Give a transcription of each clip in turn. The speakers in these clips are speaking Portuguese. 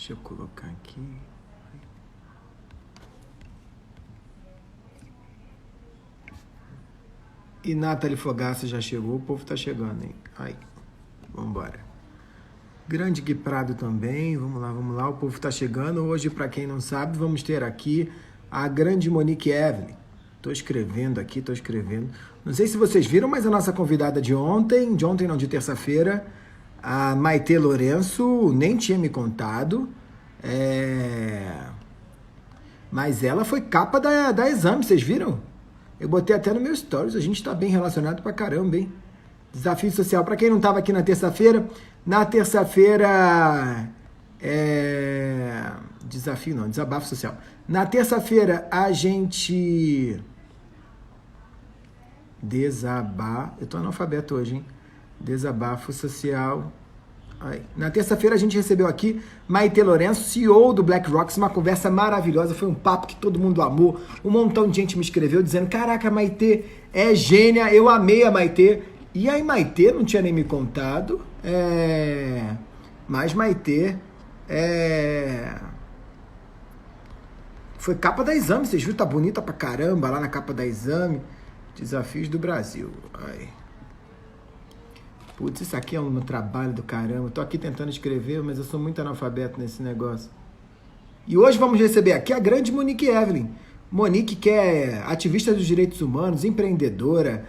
Deixa eu colocar aqui. E Nathalie Fogaça já chegou, o povo tá chegando, hein? Aí, vambora. Grande Gui Prado também, vamos lá, o povo tá chegando. Hoje, para quem não sabe, vamos ter aqui a grande Monique Evelyn. Tô escrevendo aqui. Não sei se vocês viram, mas a nossa convidada de ontem não, de terça-feira, a Maitê Lourenço, nem tinha me contado, mas ela foi capa da Exame, vocês viram? Eu botei até no meu stories, a gente tá bem relacionado pra caramba, hein? Desafio social. Para quem não estava aqui na terça-feira, desafio não, desabafo social. Na terça-feira a gente eu tô analfabeto hoje, hein? Desabafo social. Aí. Na terça-feira a gente recebeu aqui Maitê Lourenço, CEO do Black Rocks, uma conversa maravilhosa, foi um papo que todo mundo amou, um montão de gente me escreveu dizendo, caraca, a Maitê é gênia, eu amei a Maitê. E aí Maitê não tinha nem me contado, mas Maitê foi capa da Exame, vocês viram? Tá bonita pra caramba lá na capa da Exame. Desafios do Brasil. Ai. Putz, isso aqui é um trabalho do caramba. Tô aqui tentando escrever, mas eu sou muito analfabeto nesse negócio. E hoje vamos receber aqui a grande Monique Evelyn. Monique, que é ativista dos direitos humanos, empreendedora,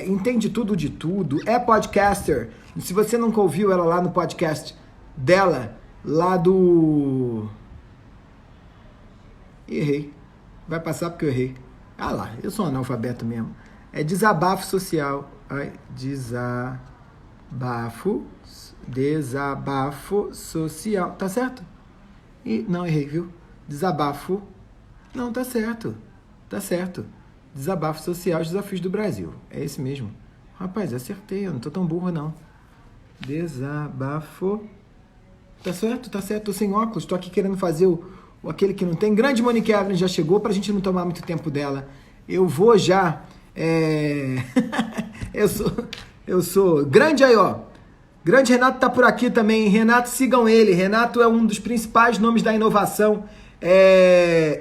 entende tudo de tudo, é podcaster. Se você nunca ouviu ela lá no podcast dela, lá do... Errei. Vai passar porque eu errei. Ah lá, eu sou um analfabeto mesmo. É desabafo social. Ai, desabafo social. Tá certo? Não, errei, viu? Desabafo. Não, tá certo. Tá certo. Desabafo social, os desafios do Brasil. É esse mesmo. Rapaz, acertei, eu não tô tão burro, não. Desabafo. Tá certo, tá certo. Tô sem óculos, tô aqui querendo fazer aquele que não tem. Grande Monique Evelyn já chegou, pra gente não tomar muito tempo dela. Eu vou já... eu sou... Grande aí, ó. Grande Renato tá por aqui também. Renato, sigam ele. Renato é um dos principais nomes da inovação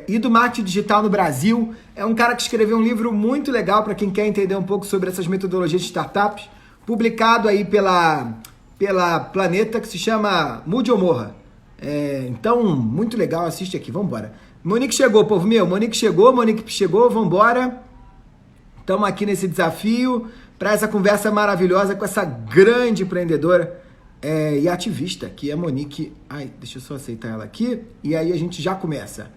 e do marketing digital no Brasil. É um cara que escreveu um livro muito legal para quem quer entender um pouco sobre essas metodologias de startups, publicado aí pela Planeta, que se chama Mude ou Morra. Então, muito legal, assiste aqui, vambora. Monique chegou, povo meu, Monique chegou, vambora. Estamos aqui nesse desafio para essa conversa maravilhosa com essa grande empreendedora e ativista, que é a Monique. Ai, deixa eu só aceitar ela aqui, e aí a gente já começa.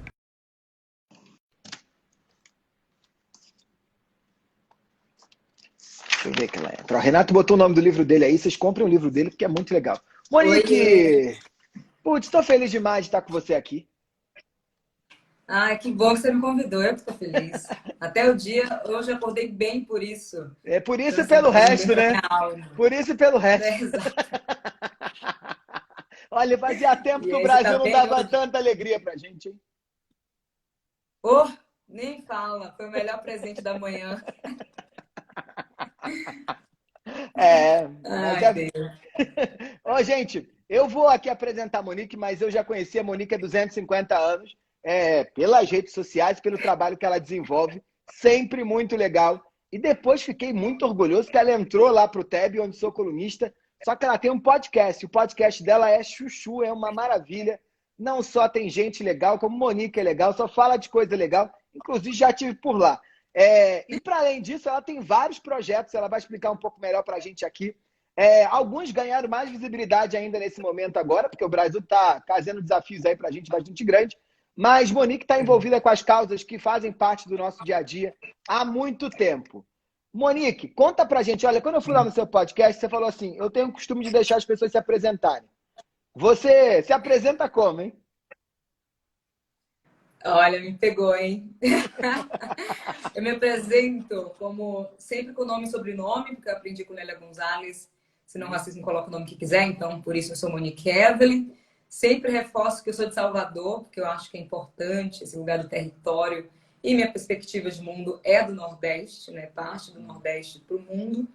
Deixa eu ver que ela entra. O Renato botou o nome do livro dele aí, vocês comprem o livro dele, porque é muito legal. Monique! Oi. Putz, estou feliz demais de estar com você aqui. Ah, que bom que você me convidou, eu que estou feliz. Até o dia, hoje eu acordei bem por isso. É por isso e pelo resto, né? Por isso e pelo resto. Exato. Olha, fazia tempo que o Brasil não dava tanta alegria pra gente, hein? Oh, nem fala, foi o melhor presente da manhã. Ô, gente, eu vou aqui apresentar a Monique, mas eu já conheci a Monique há 250 anos, pelas redes sociais, pelo trabalho que ela desenvolve, sempre muito legal. E depois fiquei muito orgulhoso que ela entrou lá para o TEB, onde sou colunista, só que ela tem um podcast. O podcast dela é Chuchu, é uma maravilha. Não só tem gente legal, como Monique é legal, só fala de coisa legal. Inclusive, já estive por lá. E para além disso, ela tem vários projetos, ela vai explicar um pouco melhor para a gente aqui. Alguns ganharam mais visibilidade ainda nesse momento agora, porque o Brasil está trazendo desafios aí para a gente bastante grande. Mas Monique está envolvida com as causas que fazem parte do nosso dia a dia há muito tempo. Monique, conta pra gente. Olha, quando eu fui lá no seu podcast, você falou assim, eu tenho o costume de deixar as pessoas se apresentarem. Você se apresenta como, hein? Olha, me pegou, hein? Eu me apresento como sempre com nome e sobrenome, porque eu aprendi com Nélia Gonzalez. Se não racismo, coloca o nome que quiser. Então, por isso eu sou Monique Evelyn. Sempre reforço que eu sou de Salvador, porque eu acho que é importante esse lugar do território. E minha perspectiva de mundo é do Nordeste, né? Parte do Nordeste para o mundo.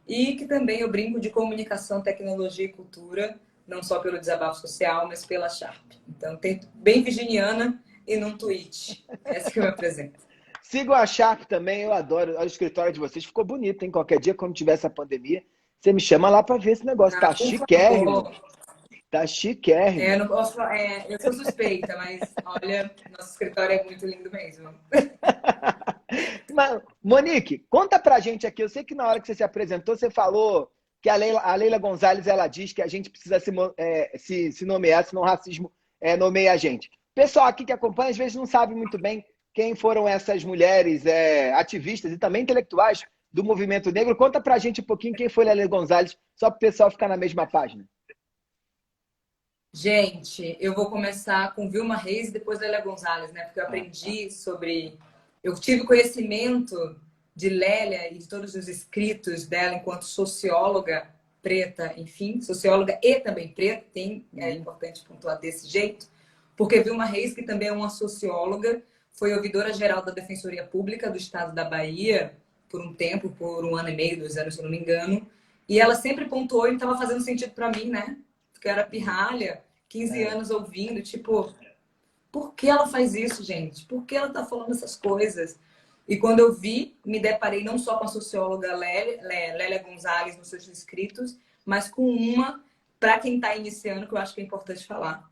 E que também eu brinco de comunicação, tecnologia e cultura, não só pelo Desabafo Social, mas pela Sharp. Então, bem virginiana e num tweet. Essa que eu me apresento. Sigam a Sharp também, eu adoro. O escritório de vocês ficou bonito, hein? Qualquer dia, quando tiver essa pandemia, você me chama lá para ver esse negócio. Tá Ah, por chiquérrimo. favor. Tá chiquérrimo. Eu não posso falar, eu sou suspeita, mas olha, nosso escritório é muito lindo mesmo. Mas, Monique, conta pra gente aqui. Eu sei que na hora que você se apresentou, você falou que a Leila Gonzalez, ela diz que a gente precisa se nomear, senão o racismo nomeia a gente. O pessoal aqui que acompanha, às vezes, não sabe muito bem quem foram essas mulheres ativistas e também intelectuais do movimento negro. Conta pra gente um pouquinho quem foi a Leila Gonzalez, só para o pessoal ficar na mesma página. Gente, eu vou começar com Vilma Reis e depois Lélia Gonzalez, né? Porque eu aprendi sobre... Eu tive conhecimento de Lélia e de todos os escritos dela enquanto socióloga preta, enfim, socióloga e também preta, é importante pontuar desse jeito, porque Vilma Reis, que também é uma socióloga, foi ouvidora geral da Defensoria Pública do Estado da Bahia por um tempo, por 1 ano e meio, 2 anos, se eu não me engano, e ela sempre pontuou e estava fazendo sentido para mim, né? Porque eu era pirralha, 15 anos ouvindo, tipo, por que ela faz isso, gente? Por que ela tá falando essas coisas? E quando eu vi, me deparei não só com a socióloga Lélia Gonzalez nos seus escritos, mas com uma, para quem está iniciando, que eu acho que é importante falar,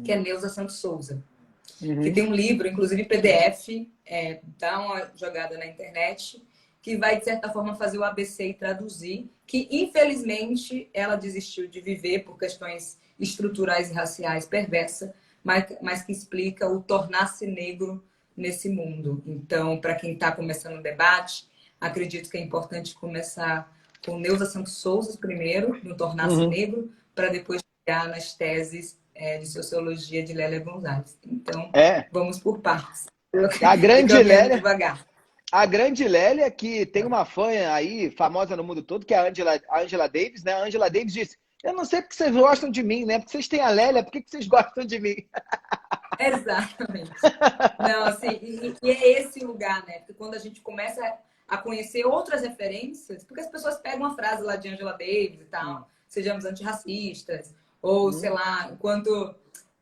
que é Neuza Santos Souza. Que tem um livro, inclusive PDF, dá uma jogada na internet, que vai, de certa forma, fazer o ABC e traduzir, que, infelizmente, ela desistiu de viver por questões estruturais e raciais perversas, mas que explica o tornar-se negro nesse mundo. Então, para quem está começando o debate, acredito que é importante começar com Neuza Santos Souza primeiro, no tornar-se negro, para depois chegar nas teses de sociologia de Lélia Gonzalez. Então, vamos por partes. A grande Lélia, devagar. a grande Lélia, que tem uma fã aí, famosa no mundo todo, que é a Angela Davis, né? A Angela Davis disse: eu não sei porque vocês gostam de mim, né? Porque vocês têm a Lélia, por que vocês gostam de mim? Exatamente. Não, assim, e é esse lugar, né? Porque quando a gente começa a conhecer outras referências, porque as pessoas pegam uma frase lá de Angela Davis e tal, sejamos antirracistas, ou, sei lá, enquanto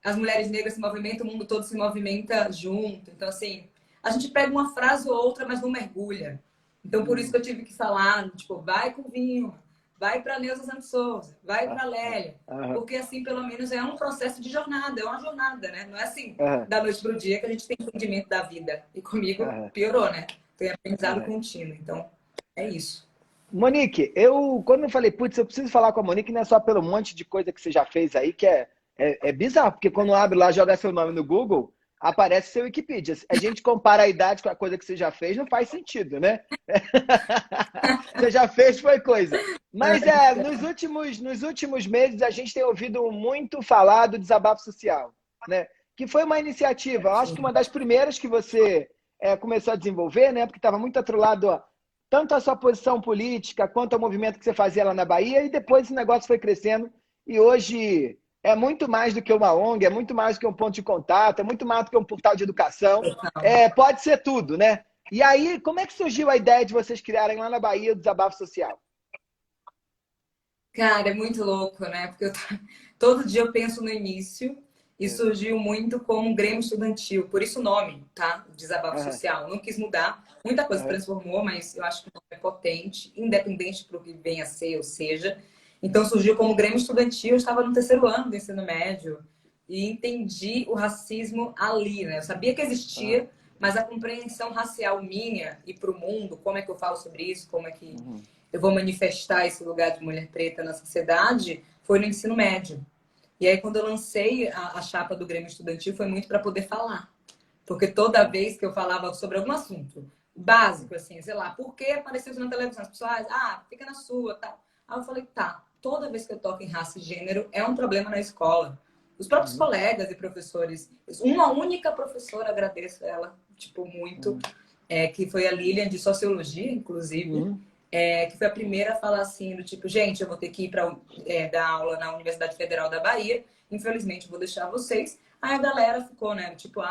as mulheres negras se movimentam, o mundo todo se movimenta junto. Então, assim, a gente pega uma frase ou outra, mas não mergulha. Então, por isso que eu tive que falar, tipo, vai com vinho, vai para Neuza Santos Souza, vai para Lélia. Porque, assim, pelo menos é um processo de jornada, é uma jornada, né? Não é assim, da noite pro dia que a gente tem entendimento da vida. E comigo piorou, né? Tem aprendizado contínuo. Então, é isso. Monique, quando eu falei, putz, eu preciso falar com a Monique, não é só pelo monte de coisa que você já fez aí, que é bizarro, porque quando abre lá, joga seu nome no Google, aparece seu Wikipedia. A gente compara a idade com a coisa que você já fez, não faz sentido, né? Você já fez, foi coisa. Mas nos últimos meses, a gente tem ouvido muito falar do desabafo social, né? Que foi uma iniciativa, eu acho que uma das primeiras que você começou a desenvolver, né? Porque estava muito atrelado tanto a sua posição política quanto ao movimento que você fazia lá na Bahia, e depois esse negócio foi crescendo, e hoje é muito mais do que uma ONG, é muito mais do que um ponto de contato, é muito mais do que um portal de educação, pode ser tudo, né? E aí, como é que surgiu a ideia de vocês criarem lá na Bahia o Desabafo Social? Cara, é muito louco, né? Porque todo dia eu penso no início e surgiu muito como um Grêmio Estudantil, por isso o nome, tá? Desabafo Social. Não quis mudar, muita coisa se transformou, mas eu acho que o nome é potente, independente do que venha a ser ou seja. Então surgiu como Grêmio Estudantil, eu estava no 3º ano do ensino médio e entendi o racismo ali, né? Eu sabia que existia, mas a compreensão racial minha e para o mundo, como é que eu falo sobre isso, como é que eu vou manifestar esse lugar de mulher preta na sociedade, foi no ensino médio. E aí, quando eu lancei a chapa do Grêmio Estudantil, foi muito para poder falar. Porque toda vez que eu falava sobre algum assunto básico, assim, sei lá, por que apareceu isso na televisão? As pessoas, fica na sua, tá. Aí eu falei, tá, toda vez que eu toco em raça e gênero, é um problema na escola. Os próprios colegas e professores, uma única professora, agradeço ela, tipo, muito, que foi a Lilian, de Sociologia, inclusive, que foi a primeira a falar assim, do tipo, gente, eu vou ter que ir para dar aula na Universidade Federal da Bahia, infelizmente vou deixar vocês. Aí a galera ficou, né, tipo,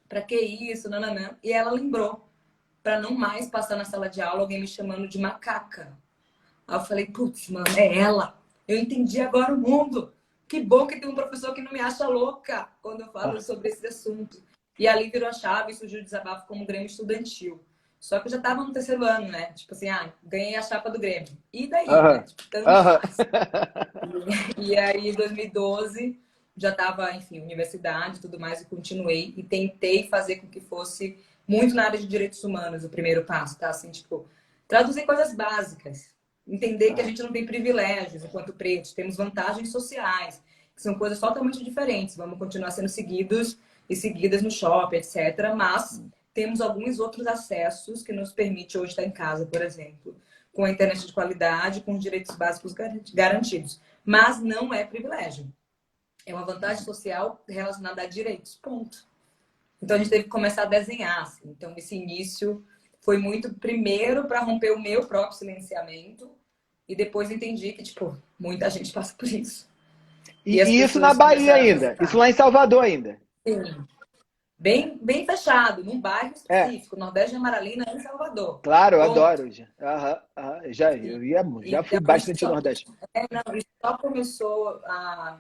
pra que isso, nananã. E ela lembrou, para não mais passar na sala de aula alguém me chamando de macaca. Aí eu falei, putz, mano, é ela. Eu entendi agora o mundo. Que bom que tem um professor que não me acha louca quando eu falo sobre esse assunto. E ali virou a chave e surgiu o desabafo como Grêmio Estudantil. Só que eu já estava no terceiro ano, né? Tipo assim, ganhei a chapa do Grêmio. E daí, né? Tipo, tanto faz. E aí, em 2012, já estava, enfim, universidade e tudo mais, e continuei. E tentei fazer com que fosse muito na área de direitos humanos o primeiro passo, tá? Assim, tipo, traduzir coisas básicas. Entender que a gente não tem privilégios enquanto pretos, temos vantagens sociais, que são coisas totalmente diferentes. Vamos continuar sendo seguidos e seguidas no shopping, etc. Mas temos alguns outros acessos que nos permite hoje estar em casa, por exemplo, com a internet de qualidade, com os direitos básicos garantidos. Mas não é privilégio. É uma vantagem social relacionada a direitos, ponto. Então a gente teve que começar a desenhar. Assim. Então esse início foi muito primeiro para romper o meu próprio silenciamento e depois entendi que, tipo, muita gente passa por isso. E isso na Bahia ainda? Isso lá em Salvador ainda? Sim. Bem fechado, num bairro específico, Nordeste de Amaralina, em Salvador. Claro, eu adoro. Já fui Então, bastante ao Nordeste. Isso só começou a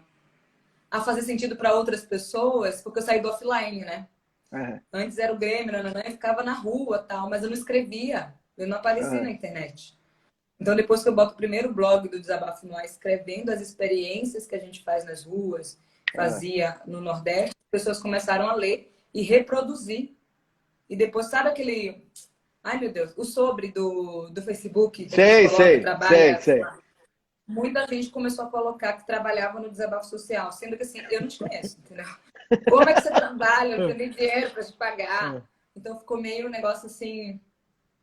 fazer sentido para outras pessoas, porque eu saí do offline, né? Antes era o Grêmio, eu ficava na rua tal, mas eu não escrevia, eu não aparecia na internet. Então, depois que eu boto o primeiro blog do Desabafo no Ar, escrevendo as experiências que a gente faz nas ruas, fazia no Nordeste, as pessoas começaram a ler e reproduzir. E depois, sabe aquele... Ai, meu Deus, o sobre do Facebook, que a gente coloca, trabalha... Sei. Muita gente começou a colocar que trabalhava no desabafo social, sendo que assim, eu não te conheço, entendeu? Como é que você trabalha? Eu não tenho nem dinheiro para te pagar. Então ficou meio um negócio assim,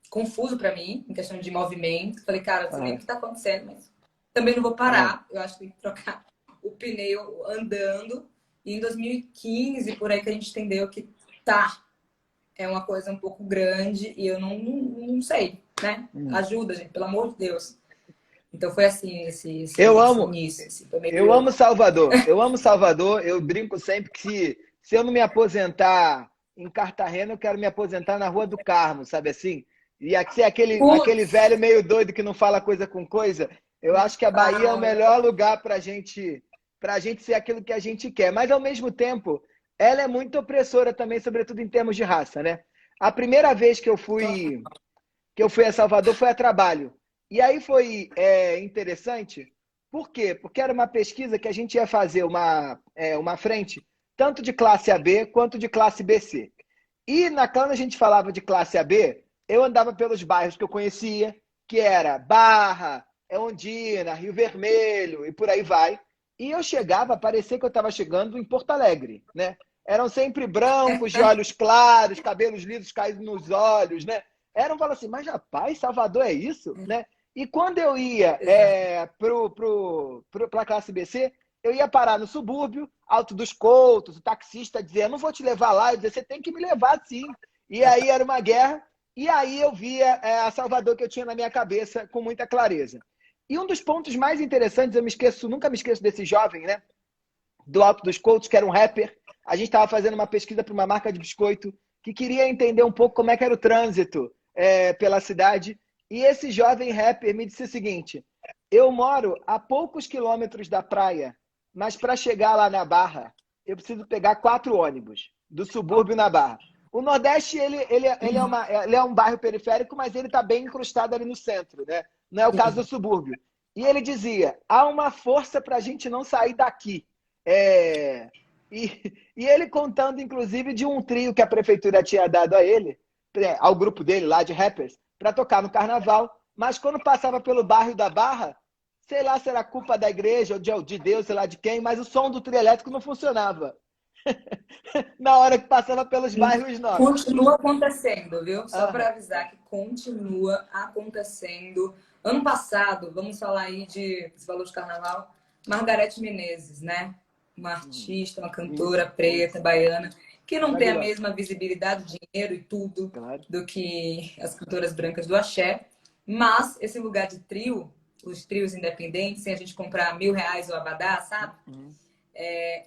confuso para mim, em questão de movimento. Falei, cara, não sei nem o que está acontecendo, mas também não vou parar. Eu acho que tem que trocar o pneu andando. E em 2015, por aí que a gente entendeu que é uma coisa um pouco grande e eu não sei, né? Ajuda, gente, pelo amor de Deus. Então foi assim, esse início. Eu amo Salvador. Eu amo Salvador. Eu brinco sempre que se eu não me aposentar em Cartagena, eu quero me aposentar na Rua do Carmo, sabe assim? E aqui aquele velho meio doido que não fala coisa com coisa. Eu acho que a Bahia é o melhor lugar para gente ser aquilo que a gente quer. Mas, ao mesmo tempo, ela é muito opressora também, sobretudo em termos de raça, né? A primeira vez que eu fui a Salvador foi a trabalho. E aí foi interessante. Por quê? Porque era uma pesquisa que a gente ia fazer uma frente tanto de classe AB quanto de classe BC. E quando a gente falava de classe AB, eu andava pelos bairros que eu conhecia, que era Barra, Ondina, Rio Vermelho e por aí vai. E eu chegava, parecia que eu estava chegando em Porto Alegre, né? Eram sempre brancos, de olhos claros, cabelos lisos caídos nos olhos, né? Era um falo assim, mas rapaz, Salvador é isso, né? E quando eu ia para a classe BC, eu ia parar no subúrbio, Alto dos Coutos, o taxista dizia, não vou te levar lá, eu dizia, você tem que me levar sim. E aí era uma guerra, e aí eu via a Salvador que eu tinha na minha cabeça com muita clareza. E um dos pontos mais interessantes, nunca me esqueço desse jovem, né? Do Alto dos Coutos, que era um rapper. A gente estava fazendo uma pesquisa para uma marca de biscoito que queria entender um pouco como é que era o trânsito pela cidade. E esse jovem rapper me disse o seguinte, eu moro a poucos quilômetros da praia, mas para chegar lá na Barra, eu preciso pegar 4 ônibus do subúrbio na Barra. O Nordeste, ele é um bairro periférico, mas ele está bem incrustado ali no centro, né? Não é o caso do subúrbio. E ele dizia, há uma força para a gente não sair daqui. E ele contando, inclusive, de um trio que a prefeitura tinha dado a ele, ao grupo dele lá de rappers, para tocar no carnaval, mas quando passava pelo bairro da Barra, sei lá se era culpa da igreja ou de Deus, sei lá de quem, mas o som do trio elétrico não funcionava. Na hora que passava pelos bairros novos. Continua acontecendo, viu? Só para avisar que continua acontecendo. Ano passado, vamos falar aí você falou de carnaval, Margareth Menezes, né? Uma artista, uma cantora preta, baiana, que não tem a mesma visibilidade, dinheiro e tudo do que as cantoras brancas do axé. Mas esse lugar de trio, os trios independentes, sem a gente comprar R$1.000 o abadá, sabe?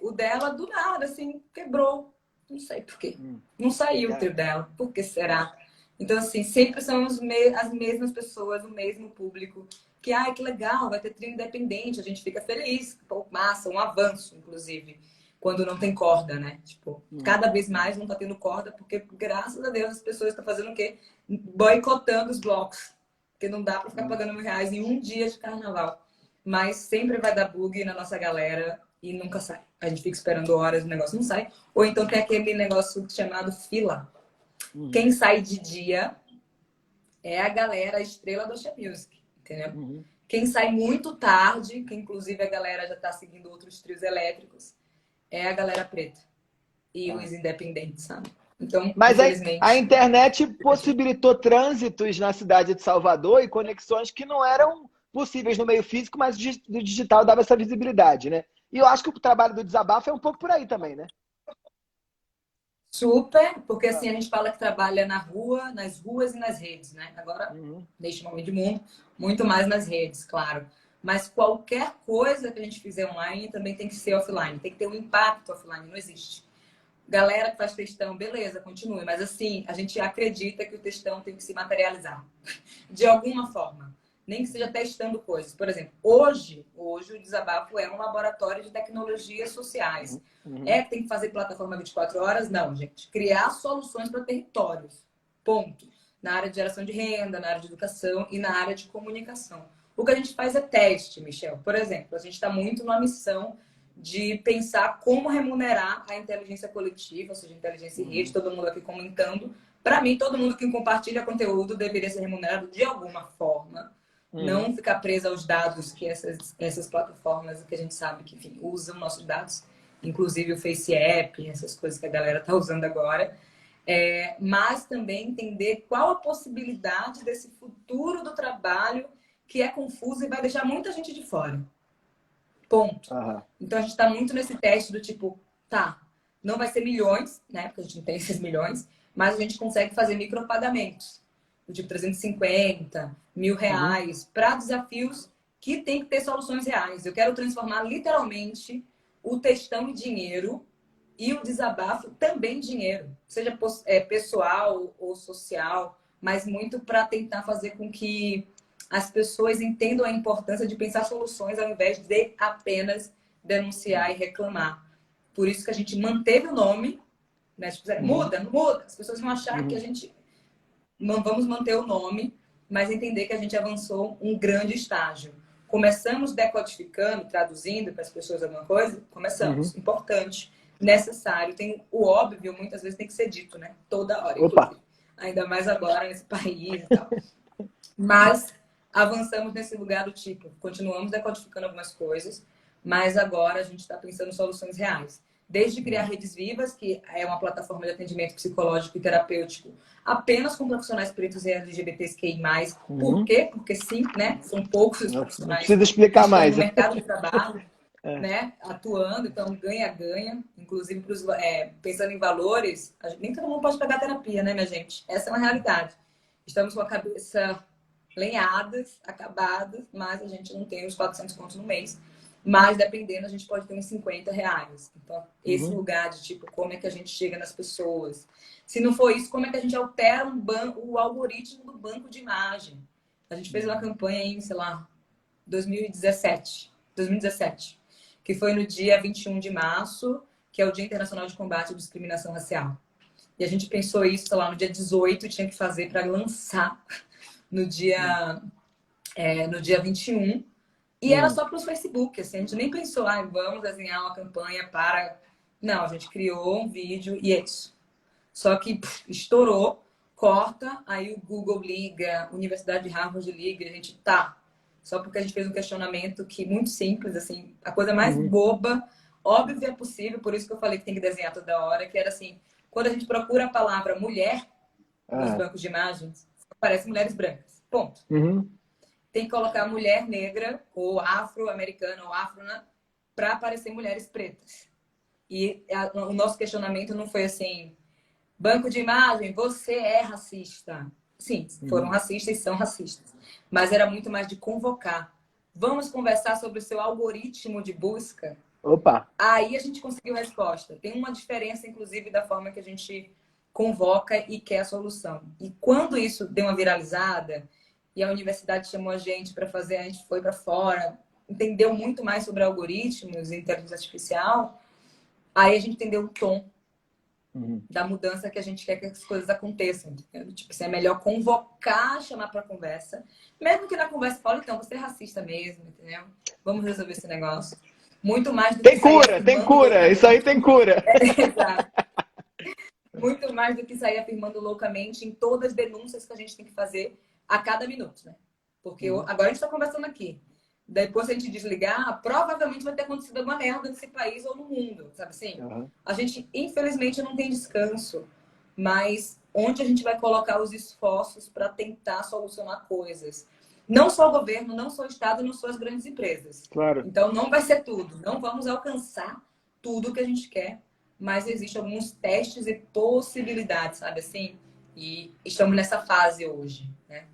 O dela, do nada, assim, quebrou. Não sei por quê. Não saiu o trio dela. Por que será? Então, assim, sempre são as mesmas pessoas, o mesmo público. Que, ai, que legal, vai ter trio independente, a gente fica feliz. Pô, massa, um avanço, inclusive, quando não tem corda, né? Tipo, cada vez mais não tá tendo corda, porque, graças a Deus, as pessoas estão fazendo o quê? Boicotando os blocos. Porque não dá para ficar pagando R$ 1.000 em um dia de carnaval. Mas sempre vai dar bug na nossa galera e nunca sai. A gente fica esperando horas, o negócio não sai. Ou então tem aquele negócio chamado fila. Quem sai de dia é a galera estrela do Ocean Music, entendeu? Quem sai muito tarde, que inclusive a galera já está seguindo outros trios elétricos, é a galera preta e os independentes, sabe? Então, Mas a infelizmente... internet possibilitou trânsitos na cidade de Salvador e conexões que não eram possíveis no meio físico, mas do digital dava essa visibilidade, né? E eu acho que o trabalho do Desabafo é um pouco por aí também, né? Super, porque assim a gente fala que trabalha na rua, nas ruas e nas redes, né? Agora, neste momento de mundo, muito mais nas redes, claro. Mas qualquer coisa que a gente fizer online também tem que ser offline, tem que ter um impacto offline, não existe. Galera que faz textão, beleza, continue. Mas assim, a gente acredita que o textão tem que se materializar. De alguma forma. Nem que seja testando coisas. Por exemplo, hoje o Desabafo é um laboratório de tecnologias sociais. É que tem que fazer plataforma 24 horas? Não, gente. Criar soluções para territórios. Ponto. Na área de geração de renda, na área de educação e na área de comunicação. O que a gente faz é teste, Michel. Por exemplo, a gente está muito numa missão de pensar como remunerar a inteligência coletiva, ou seja, inteligência em rede, todo mundo aqui comentando. Para mim, todo mundo que compartilha conteúdo deveria ser remunerado de alguma forma. Não ficar preso aos dados que essas plataformas que a gente sabe que, enfim, usam nossos dados, inclusive o Face App, essas coisas que a galera está usando agora. Mas também entender qual a possibilidade desse futuro do trabalho que é confuso e vai deixar muita gente de fora. Ponto. Então a gente está muito nesse teste do tipo, tá, não vai ser milhões, né? Porque a gente não tem esses milhões, mas a gente consegue fazer micropagamentos. Do tipo R$350, R$1.000, para desafios que tem que ter soluções reais. Eu quero transformar literalmente o textão em dinheiro e o desabafo também em dinheiro. Seja pessoal ou social, mas muito para tentar fazer com que as pessoas entendam a importância de pensar soluções ao invés de apenas denunciar e reclamar. Por isso que a gente manteve o nome, né? Tipo, muda, não muda. As pessoas vão achar que a gente não vamos manter o nome, mas entender que a gente avançou um grande estágio. Começamos decodificando, traduzindo para as pessoas alguma coisa? Começamos. Importante, necessário. Tem o óbvio, muitas vezes tem que ser dito, né? Toda hora, inclusive. Ainda mais agora, nesse país e tal. Mas avançamos nesse lugar do tipo, continuamos decodificando algumas coisas, mas agora a gente está pensando em soluções reais. Desde criar Redes Vivas, que é uma plataforma de atendimento psicológico e terapêutico apenas com profissionais pretos e LGBTQI+. Por quê? Porque sim, né? São poucos os profissionais não precisa explicar mais no mercado de trabalho, né? Atuando, então ganha-ganha. Inclusive, pensando em valores, nem todo mundo pode pegar terapia, né, minha gente? Essa é uma realidade. Estamos com a cabeça lenhadas, acabadas, mas a gente não tem os 400 contos no mês. Mas, dependendo, a gente pode ter uns R$50. Então, esse lugar de, tipo, como é que a gente chega nas pessoas? Se não for isso, como é que a gente altera o algoritmo do banco de imagem? A gente fez uma campanha em, sei lá, 2017, que foi no dia 21 de março, que é o Dia Internacional de Combate à Discriminação Racial. E a gente pensou isso, sei lá, no dia 18, tinha que fazer para lançar no dia 21. E era só para os Facebook, assim, a gente nem pensou, vamos desenhar uma campanha para... Não, a gente criou um vídeo e é isso. Só que estourou, corta, aí o Google liga, a Universidade de Harvard liga, a gente só porque a gente fez um questionamento que muito simples, assim, a coisa mais boba, óbvio é possível, por isso que eu falei que tem que desenhar toda hora, que era assim, quando a gente procura a palavra mulher nos bancos de imagens, aparecem mulheres brancas. Ponto. Tem que colocar mulher negra, ou afro-americana, ou afrona, para aparecer mulheres pretas. E o nosso questionamento não foi assim, banco de imagem, você é racista. Sim, foram racistas e são racistas. Mas era muito mais de convocar. Vamos conversar sobre o seu algoritmo de busca? Opa! Aí a gente conseguiu resposta. Tem uma diferença, inclusive, da forma que a gente convoca e quer a solução. E quando isso deu uma viralizada, e a universidade chamou a gente para fazer, a gente foi para fora, entendeu muito mais sobre algoritmos e inteligência artificial, aí a gente entendeu o tom da mudança que a gente quer que as coisas aconteçam. Entendeu? Tipo assim, é melhor convocar, chamar para conversa, mesmo que na conversa fale, então, você é racista mesmo, entendeu? Vamos resolver esse negócio. Muito mais do que tem cura, isso aí tem cura. Exato. Muito mais do que sair afirmando loucamente em todas as denúncias que a gente tem que fazer a cada minuto, né? Porque agora a gente está conversando aqui. Depois, se a gente desligar, provavelmente vai ter acontecido alguma merda nesse país ou no mundo, sabe assim? A gente, infelizmente, não tem descanso. Mas onde a gente vai colocar os esforços para tentar solucionar coisas? Não só o governo, não só o Estado, não só as grandes empresas. Claro. Então, não vai ser tudo. Não vamos alcançar tudo que a gente quer. Mas existem alguns testes e possibilidades, sabe assim? E estamos nessa fase hoje, né?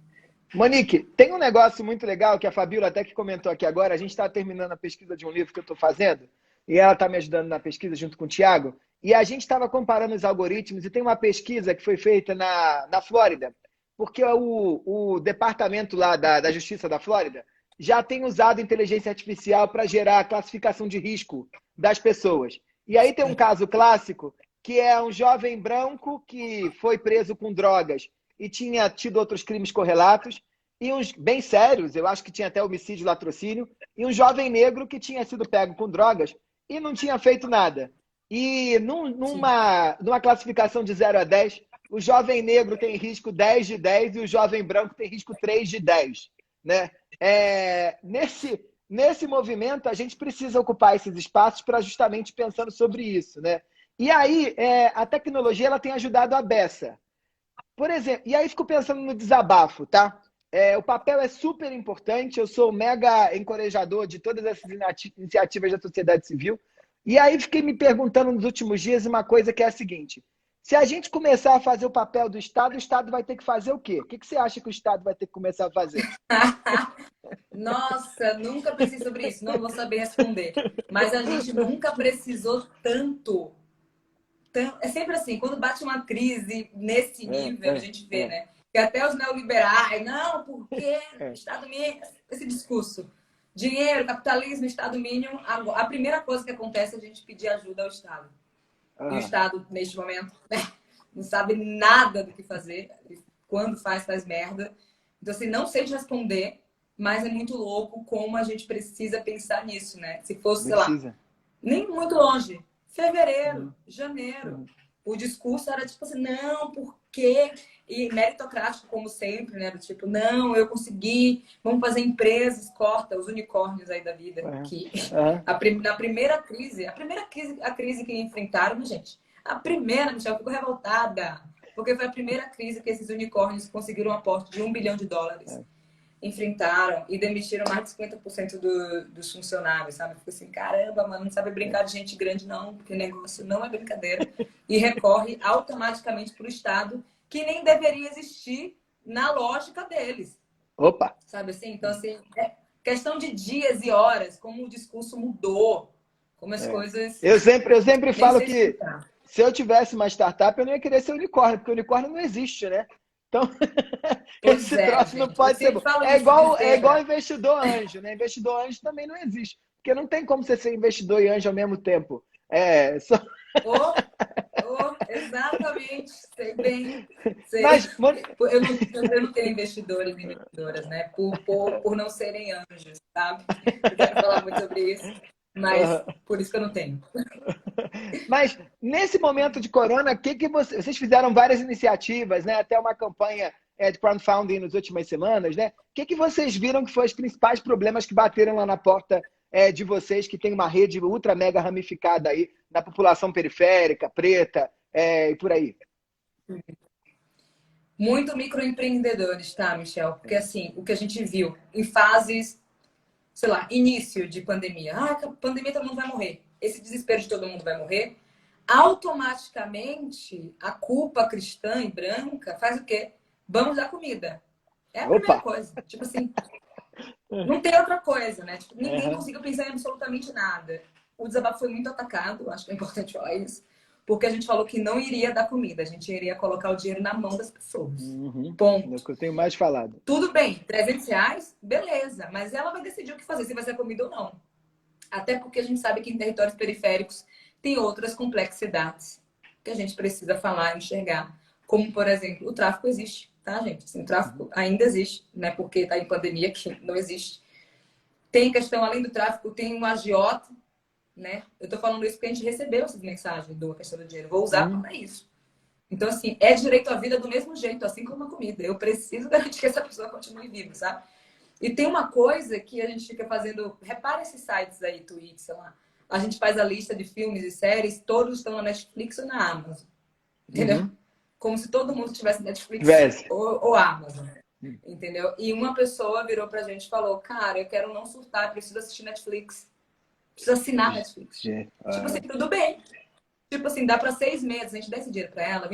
Monique, tem um negócio muito legal que a Fabíola até que comentou aqui agora. A gente está terminando a pesquisa de um livro que eu estou fazendo e ela está me ajudando na pesquisa junto com o Thiago. E a gente estava comparando os algoritmos e tem uma pesquisa que foi feita na Flórida, porque o departamento lá da Justiça da Flórida já tem usado inteligência artificial para gerar a classificação de risco das pessoas. E aí tem um caso clássico que é um jovem branco que foi preso com drogas e tinha tido outros crimes correlatos, e uns bem sérios, eu acho que tinha até homicídio e latrocínio, e um jovem negro que tinha sido pego com drogas e não tinha feito nada. E numa classificação de 0 a 10, o jovem negro tem risco 10 de 10 e o jovem branco tem risco 3 de 10. Né? Nesse movimento, a gente precisa ocupar esses espaços para justamente pensando sobre isso. Né? E aí, a tecnologia ela tem ajudado a beça. Por exemplo, e aí fico pensando no desabafo, tá? O papel é super importante, eu sou mega encorajador de todas essas iniciativas da sociedade civil. E aí fiquei me perguntando nos últimos dias uma coisa que é a seguinte: se a gente começar a fazer o papel do Estado, o Estado vai ter que fazer o quê? O que você acha que o Estado vai ter que começar a fazer? Nossa, nunca pensei sobre isso, não vou saber responder. Mas a gente nunca precisou tanto. É sempre assim, quando bate uma crise nesse nível, a gente vê, né? Que até os neoliberais, não, porque Estado mínimo, esse discurso. Dinheiro, capitalismo, Estado mínimo. A primeira coisa que acontece é a gente pedir ajuda ao Estado. E o Estado, neste momento, não sabe nada do que fazer. Quando faz merda. Então, assim, não sei te responder, mas é muito louco como a gente precisa pensar nisso, né? Se fosse, sei lá, nem muito longe. Fevereiro, janeiro. O discurso era tipo assim, não, por quê? E meritocrático, como sempre, né? Do tipo, não, eu consegui, vamos fazer empresas, corta os unicórnios aí da vida. Que na primeira crise, a crise que enfrentaram, gente, a primeira, Michel, ficou revoltada. Porque foi a primeira crise que esses unicórnios conseguiram um aporte de $1 bilhão. Enfrentaram e demitiram mais de 50% dos funcionários, sabe? Ficou assim, caramba, mano, não sabe brincar de gente grande não, porque o negócio não é brincadeira. E recorre automaticamente para o Estado, que nem deveria existir na lógica deles. Opa! Sabe assim? Então, assim, é questão de dias e horas, como o discurso mudou, como as coisas... Eu sempre falo que se eu tivesse uma startup, eu não ia querer ser unicórnio, porque unicórnio não existe, né? Então, esse troço não pode ser bom. É igual investidor anjo, né? Investidor anjo também não existe. Porque não tem como você ser investidor e anjo ao mesmo tempo. Exatamente. Sei bem. Mas, eu não tenho investidores e investidoras, né? Por não serem anjos, sabe? Eu quero falar muito sobre isso. Mas por isso que eu não tenho. Mas nesse momento de corona, que vocês fizeram várias iniciativas, né? Até uma campanha de crowdfunding nas últimas semanas, né? O que vocês viram que foram os principais problemas que bateram lá na porta de vocês, que tem uma rede ultra mega ramificada aí na população periférica, preta e por aí? Muito microempreendedores, tá, Michel? Porque assim, o que a gente viu em fases, sei lá, início de pandemia. Ah, a pandemia todo mundo vai morrer. Esse desespero de todo mundo vai morrer. Automaticamente, a culpa cristã e branca faz o quê? Vamos dar comida. É a primeira coisa. Tipo assim, não tem outra coisa, né? Tipo, ninguém conseguiu pensar em absolutamente nada. O desabafo foi muito atacado, acho que é importante falar isso. porque a gente falou que não iria dar comida, a gente iria colocar o dinheiro na mão das pessoas. Uhum. Ponto. É o que eu tenho mais falado. Tudo bem, R$ 300, beleza, mas ela vai decidir o que fazer, se vai ser comida ou não. Até porque a gente sabe que em territórios periféricos tem outras complexidades que a gente precisa falar e enxergar. Como, por exemplo, o tráfico existe, tá, gente? Assim, o tráfico ainda existe, né? Porque está em pandemia, que não existe. Tem questão, além do tráfico, tem um agiota, né? Eu tô falando isso porque a gente recebeu essas mensagens da questão do dinheiro. Vou usar para isso. Então, assim, é direito à vida do mesmo jeito, assim como a comida. Eu preciso garantir que essa pessoa continue viva, sabe? E tem uma coisa que a gente fica fazendo... Repara esses sites aí, tweets, sei lá. A gente faz a lista de filmes e séries, todos estão na Netflix ou na Amazon. Entendeu? Como se todo mundo tivesse Netflix ou Amazon. Entendeu? E uma pessoa virou pra gente e falou, cara, eu quero não surtar, preciso assistir Netflix. Preciso assinar Netflix. Tipo assim, tudo bem. Tipo assim, dá pra 6 meses, a gente dá esse dinheiro pra ela,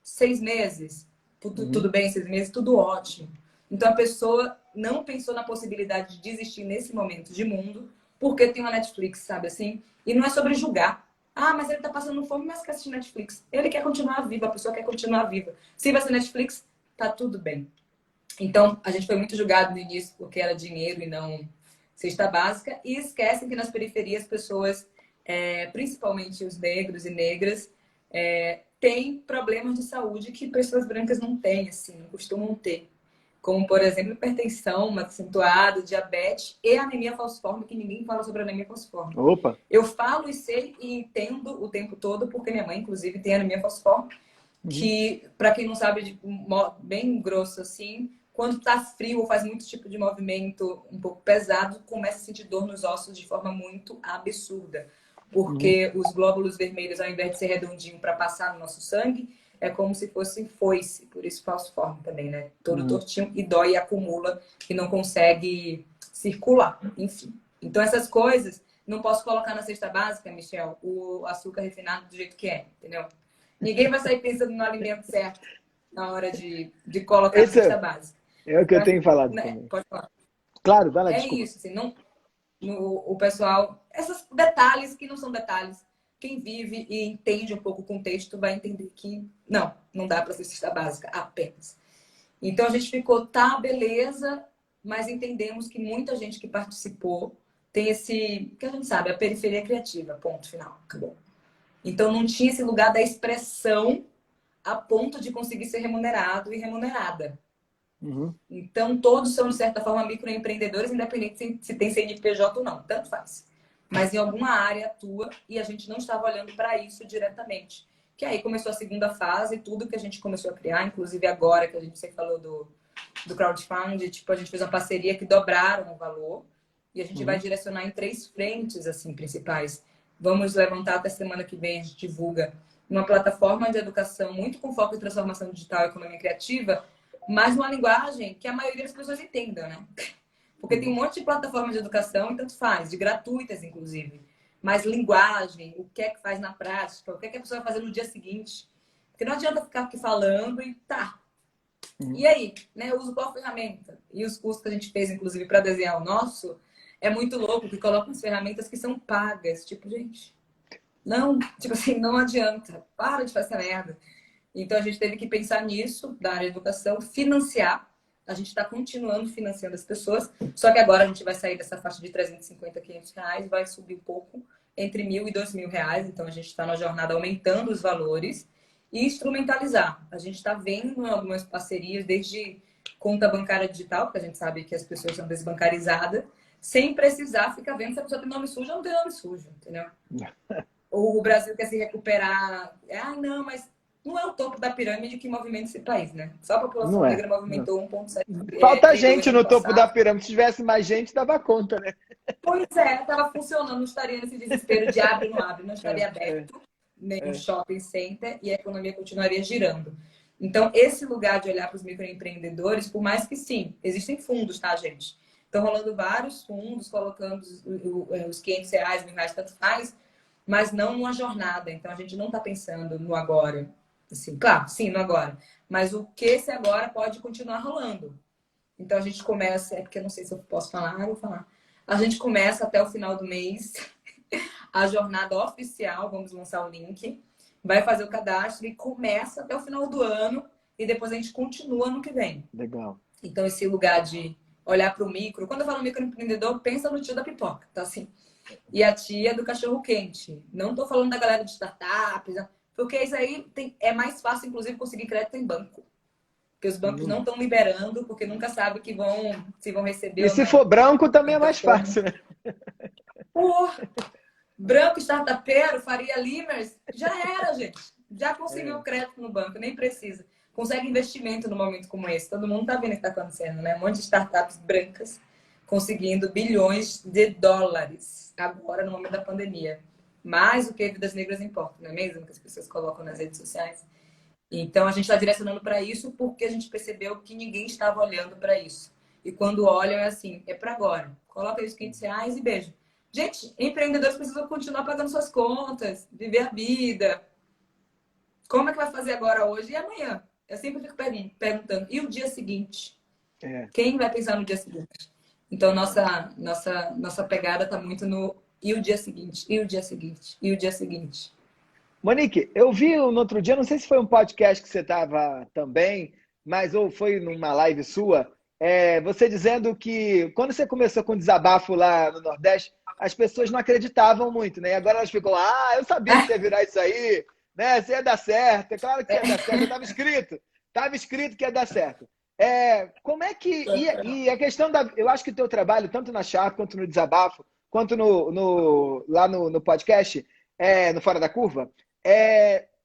6 meses, tudo bem, 6 meses, tudo ótimo. Então a pessoa não pensou na possibilidade de desistir nesse momento de mundo, porque tem uma Netflix, sabe assim? E não é sobre julgar. Ah, mas ele tá passando fome, mas quer assistir Netflix. Ele quer continuar vivo, a pessoa quer continuar viva. Se vai ser Netflix, tá tudo bem. Então, a gente foi muito julgado no início porque era dinheiro e não cesta básica. E esquecem que nas periferias, pessoas, principalmente os negros e negras, têm problemas de saúde que pessoas brancas não têm, assim, não costumam ter. Como, por exemplo, hipertensão acentuada, diabetes e anemia falciforme, que ninguém fala sobre anemia falciforme. Opa! Eu falo e sei e entendo o tempo todo, porque minha mãe, inclusive, tem anemia falciforme, que, para quem não sabe, de bem grosso assim, quando tá frio ou faz muito tipo de movimento um pouco pesado, começa a sentir dor nos ossos de forma muito absurda. Porque os glóbulos vermelhos, ao invés de ser redondinho para passar no nosso sangue, é como se fosse foice, por isso falciforme também, né? Todo tortinho e dói e acumula e não consegue circular, enfim. Então essas coisas, não posso colocar na cesta básica, Michel, o açúcar refinado do jeito que é, entendeu? Ninguém vai sair pensando no alimento certo na hora de colocar na cesta básica. É o que eu tenho falado né? também. Pode falar. Claro, vai lá, É desculpa. isso, assim, não, o pessoal... Esses detalhes que não são detalhes, quem vive e entende um pouco o contexto vai entender que não dá para ser cesta básica apenas. Então a gente ficou, tá, beleza, mas entendemos que muita gente que participou tem esse, que a gente sabe, a periferia criativa, ponto final, acabou. Então não tinha esse lugar da expressão a ponto de conseguir ser remunerado e remunerada. Então todos são, de certa forma, microempreendedores, independente se tem CNPJ ou não, tanto faz. Mas em alguma área atua e a gente não estava olhando para isso diretamente. Que aí começou a segunda fase, tudo que a gente começou a criar, inclusive agora que a gente sempre falou do crowdfunding, tipo, a gente fez uma parceria que dobraram o valor e a gente vai direcionar em 3 frentes assim principais. Vamos levantar até semana que vem, a gente divulga uma plataforma de educação muito com foco em transformação digital e economia criativa, mas numa linguagem que a maioria das pessoas entenda, né? Porque tem um monte de plataformas de educação, e tanto faz, de gratuitas, inclusive. Mas linguagem, o que é que faz na prática, o que é que a pessoa vai fazer no dia seguinte. Porque não adianta ficar aqui falando e tá. E aí, né? Eu uso qual ferramenta? E os cursos que a gente fez, inclusive, para desenhar o nosso, é muito louco, que colocam as ferramentas que são pagas. Tipo, gente, não, tipo assim, não adianta. Para de fazer essa merda. Então, a gente teve que pensar nisso, da área de educação, financiar. A gente está continuando financiando as pessoas, só que agora a gente vai sair dessa faixa de 350, R$ 500, vai subir um pouco, entre R$ 1.000 e R$ 2.000. Então, a gente está na jornada aumentando os valores e instrumentalizar. A gente está vendo algumas parcerias, desde conta bancária digital, porque a gente sabe que as pessoas são desbancarizadas, sem precisar ficar vendo se a pessoa tem nome sujo ou não tem nome sujo, entendeu? O Brasil quer se recuperar. Não, mas não é o topo da pirâmide que movimenta esse país, né? Só a população negra movimentou 1,7. Falta gente no topo da pirâmide. Se tivesse mais gente, dava conta, né? Pois é, estava funcionando, não estaria nesse desespero de abre ou não abre, não estaria aberto nenhum shopping center e a economia continuaria girando. Então, esse lugar de olhar para os microempreendedores, por mais que sim, existem fundos, tá, gente? Estão rolando vários fundos, colocando os R$ 500, R$ 1.000, tanto faz, mas não numa jornada. Então, a gente não está pensando no agora. Assim, claro, sim, no agora. Mas o que esse agora pode continuar rolando. Então, a gente começa... É porque eu não sei se eu posso falar, eu vou falar. A gente começa até o final do mês a jornada oficial, vamos lançar o link, vai fazer o cadastro e começa até o final do ano e depois a gente continua no que vem. Legal. Então, esse lugar de olhar para o micro... Quando eu falo microempreendedor, pensa no tio da pipoca, tá assim? E a tia do cachorro-quente. Não tô falando da galera de startups, porque isso aí é mais fácil, inclusive, conseguir crédito em banco. Porque os bancos não estão liberando, porque nunca sabem se vão receber E ou se não. for branco, também é Então, mais fácil, né? Branco, startupeiro, Faria Limers, já era, gente. Já conseguiu crédito no banco, nem precisa. Consegue investimento num momento como esse. Todo mundo tá vendo o que está acontecendo, né? Um monte de startups brancas conseguindo bilhões de dólares agora no momento da pandemia. Mais do que vidas negras importam, não é mesmo? Que as pessoas colocam nas redes sociais. Então a gente está direcionando para isso porque a gente percebeu que ninguém estava olhando para isso. E quando olham é assim, é para agora. Coloca aí os R$ 500 e beijo. Gente, empreendedores precisam continuar pagando suas contas, viver a vida. Como é que vai fazer agora, hoje e amanhã? Eu sempre fico perguntando. E o dia seguinte? Quem vai pensar no dia seguinte? Então, nossa pegada está muito no e o dia seguinte, e o dia seguinte, e o dia seguinte. Monique, eu vi no outro dia, não sei se foi um podcast que você estava também, mas ou foi numa live sua, você dizendo que quando você começou com o desabafo lá no Nordeste, as pessoas não acreditavam muito, né? E agora elas ficam, eu sabia que você ia virar isso aí, né? Você ia dar certo, é claro que você ia dar certo, estava escrito que ia dar certo. Como é que... E a questão da... Eu acho que o teu trabalho, tanto na Sharp, quanto no desabafo, quanto lá no podcast, no Fora da Curva,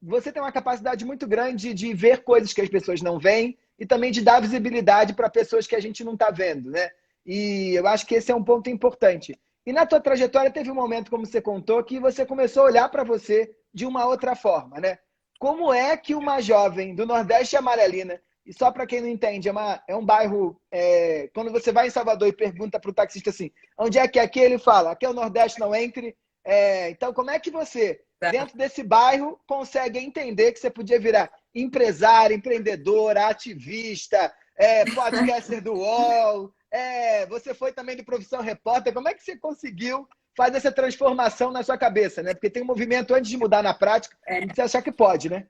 você tem uma capacidade muito grande de ver coisas que as pessoas não veem e também de dar visibilidade para pessoas que a gente não está vendo, né? E eu acho que esse é um ponto importante. E na tua trajetória teve um momento, como você contou, que você começou a olhar para você de uma outra forma, né? Como é que uma jovem do Nordeste Amarelina, e só para quem não entende, é um bairro... quando você vai em Salvador e pergunta para o taxista assim, onde é que é aqui? Ele fala, aqui é o Nordeste, não entre. Então, como é que você, dentro desse bairro, consegue entender que você podia virar empresária, empreendedora, ativista, podcaster do UOL, você foi também de profissão repórter. Como é que você conseguiu fazer essa transformação na sua cabeça, né? Porque tem um movimento antes de mudar na prática, de você achar que pode, né?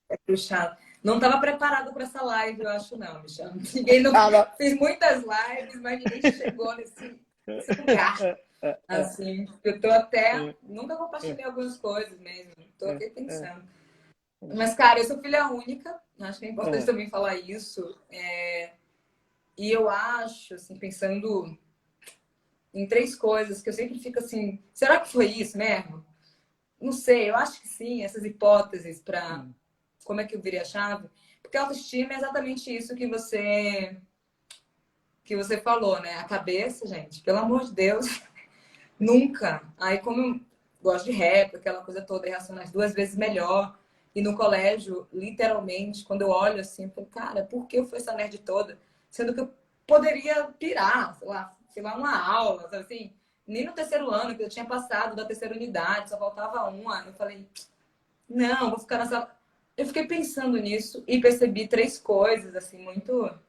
É puxado. Não estava preparado para essa live, eu acho, não, Michel. Ninguém não... Fiz muitas lives, mas ninguém chegou nesse lugar. Assim, eu tô até... Nunca compartilhei algumas coisas mesmo. Tô aqui pensando. Mas, cara, eu sou filha única. Acho que é importante também falar isso. E eu acho, assim, pensando em 3 coisas que eu sempre fico assim... Será que foi isso mesmo? Não sei, eu acho que sim. Essas hipóteses para... Como é que eu virei a chave? Porque a autoestima é exatamente isso que você falou, né? A cabeça, gente, pelo amor de Deus, nunca. Aí, como eu gosto de rap, aquela coisa toda, Racionais 2 vezes melhor. E no colégio, literalmente, quando eu olho assim, eu falo, cara, por que eu fui essa nerd toda? Sendo que eu poderia pirar, sei lá, uma aula, sabe assim? Nem no terceiro ano, que eu tinha passado da terceira unidade, só faltava uma. Eu falei, não, vou ficar nessa... Eu fiquei pensando nisso e percebi 3 coisas, assim, muito... Não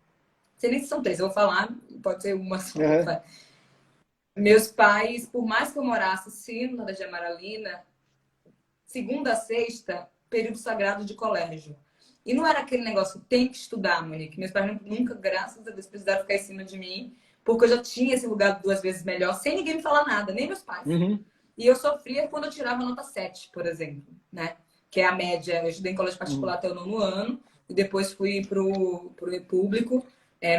sei nem se são 3, eu vou falar, pode ser uma só. Meus pais, por mais que eu morasse sim no Nordeste de Amaralina, segunda a sexta, período sagrado de colégio. E não era aquele negócio, tem que estudar, Monique. Meus pais nunca, graças a Deus, precisaram ficar em cima de mim, porque eu já tinha esse lugar 2 vezes melhor, sem ninguém me falar nada, nem meus pais. E eu sofria quando eu tirava nota 7, por exemplo, né? Que é a média. Eu estudei em colégio particular até o 9º ano, e depois fui pro público,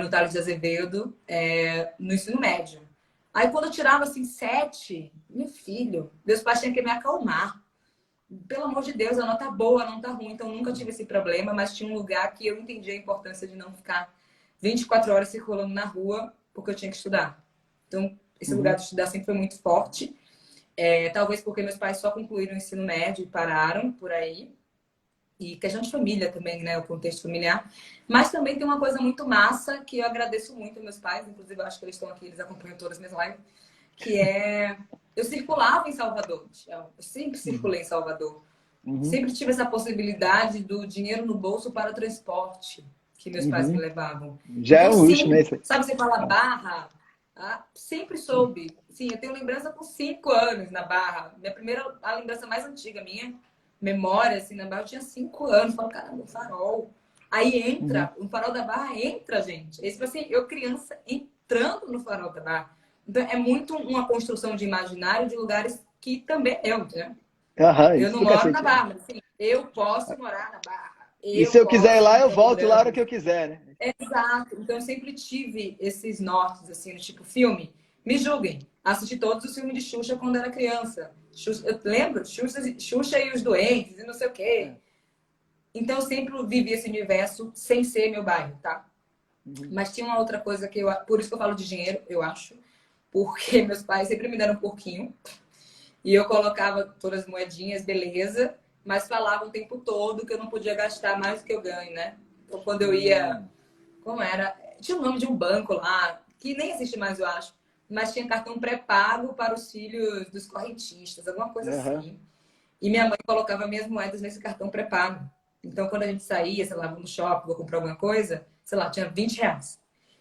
no Thales de Azevedo, no ensino médio. Aí quando eu tirava, assim, 7, meu filho, meus pais tinham que me acalmar. Pelo amor de Deus, a nota boa, a nota ruim, então nunca tive esse problema, mas tinha um lugar que eu entendi a importância de não ficar 24 horas circulando na rua, porque eu tinha que estudar. Então, esse lugar de estudar sempre foi muito forte. Talvez porque meus pais só concluíram o ensino médio e pararam por aí. E questão de família também, né? O contexto familiar. Mas também tem uma coisa muito massa que eu agradeço muito aos meus pais. Inclusive, eu acho que eles estão aqui, eles acompanham todas as minhas lives. Que é... Eu circulava em Salvador, Michel. Eu sempre circulei em Salvador. Sempre tive essa possibilidade do dinheiro no bolso para o transporte que meus pais me levavam. Já então, é um luxo, né? Sabe, você fala Barra... sempre soube. Sim, eu tenho lembrança com 5 anos na Barra. A lembrança mais antiga minha, memória, assim, na Barra, eu tinha 5 anos. Eu falo, caramba, o farol. Aí entra, o farol da Barra entra, gente. Esse, tipo assim, eu criança entrando no farol da Barra. Então, é muito uma construção de imaginário de lugares que também eu, entendeu? Aham, Eu isso não do moro na cacete. Barra, mas assim, eu posso morar na Barra. E Eu se eu quiser ir posso lá, ir em eu Campo volto lá a hora Grande. que eu quiser, né? Exato. Então, eu sempre tive esses nortes, assim, no tipo filme. Me julguem. Assisti todos os filmes de Xuxa quando era criança. Xuxa, eu lembro, Xuxa e os Doentes e não sei o É. quê. Então, eu sempre vivi esse universo sem ser meu bairro, tá? Uhum. Mas tinha uma outra coisa que eu... Por isso que eu falo de dinheiro, eu acho. Porque meus pais sempre me deram um pouquinho. E eu colocava todas as moedinhas, beleza. Mas falava o tempo todo que eu não podia gastar mais do que eu ganho, né? Então, quando eu ia... Como era? Tinha o nome de um banco lá, que nem existe mais, eu acho. Mas tinha cartão pré-pago para os filhos dos correntistas, alguma coisa Aham. assim. E minha mãe colocava minhas moedas nesse cartão pré-pago. Então, quando a gente saía, sei lá, vou no shopping, vou comprar alguma coisa, sei lá, tinha R$ 20.